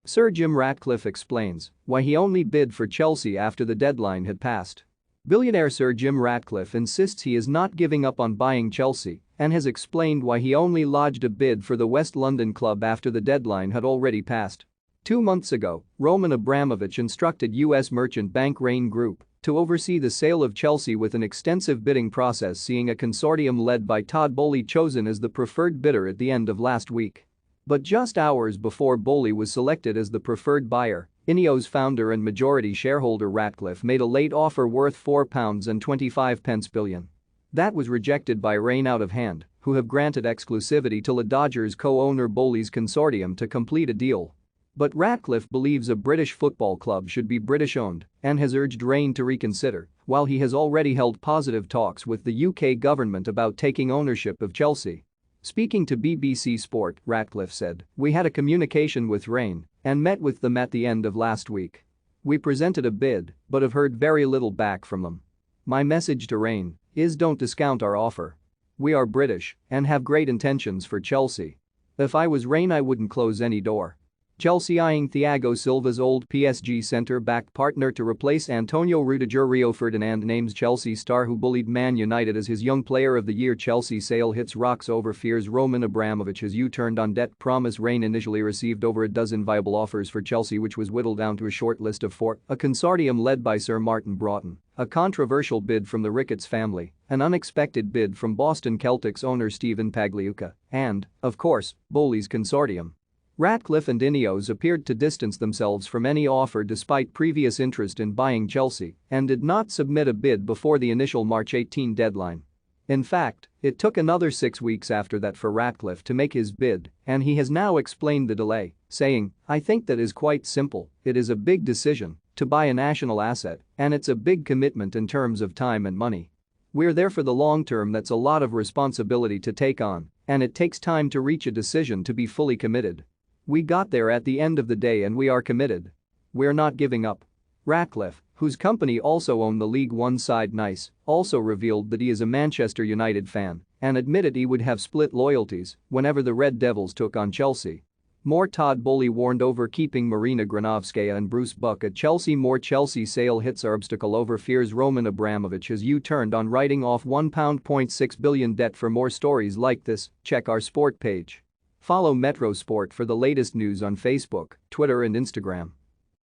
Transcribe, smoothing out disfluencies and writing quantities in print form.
Sir Jim Ratcliffe explains why he only bid for Chelsea after the deadline had passed. Billionaire Sir Jim Ratcliffe insists he is not giving up on buying Chelsea and has explained why he only lodged a bid for the West London club after the deadline had already passed. 2 months ago, Roman Abramovich instructed U.S. merchant bank Rain Group to oversee the sale of Chelsea with an extensive bidding process, seeing a consortium led by Todd Boehly chosen as the preferred bidder at the end of last week. But just hours before Boehly was selected as the preferred buyer, Ineos founder and majority shareholder Ratcliffe made a late offer worth £4.25 billion. That was rejected by Rain out of hand, who have granted exclusivity to the Dodgers co-owner Boehly's consortium to complete a deal. But Ratcliffe believes a British football club should be British-owned and has urged Rain to reconsider, while he has already held positive talks with the UK government about taking ownership of Chelsea. Speaking to BBC Sport, Ratcliffe said, "We had a communication with Rain and met with them at the end of last week. We presented a bid but have heard very little back from them. My message to Rain is don't discount our offer. We are British and have great intentions for Chelsea. If I was Rain, I wouldn't close any door." Chelsea eyeing Thiago Silva's old PSG centre-back partner to replace Antonio Rudiger. Rio Ferdinand names Chelsea star who bullied Man United as his Young Player of the Year. Chelsea sale hits rocks over fears Roman Abramovich has U-turned on debt promise. Rain initially received over a dozen viable offers for Chelsea, which was whittled down to a short list of 4, a consortium led by Sir Martin Broughton, a controversial bid from the Ricketts family, an unexpected bid from Boston Celtics owner Stephen Pagliuca, and, of course, Boehly's consortium. Ratcliffe and Ineos appeared to distance themselves from any offer despite previous interest in buying Chelsea and did not submit a bid before the initial March 18 deadline. In fact, it took another 6 weeks after that for Ratcliffe to make his bid, and he has now explained the delay, saying, "I think that is quite simple. It is a big decision to buy a national asset, and it's a big commitment in terms of time and money. We're there for the long term. That's a lot of responsibility to take on, and it takes time to reach a decision to be fully committed. We got there at the end of the day and we are committed. We're not giving up." Ratcliffe, whose company also owned the League One side Nice, also revealed that he is a Manchester United fan and admitted he would have split loyalties whenever the Red Devils took on Chelsea. More Todd Boehly warned over keeping Marina Granovskaya and Bruce Buck at Chelsea. More Chelsea sale hits obstacle over fears Roman Abramovich has U-turned on writing off £1.6 billion debt. For more stories like this, check our sport page. Follow Metro Sport for the latest news on Facebook, Twitter and Instagram.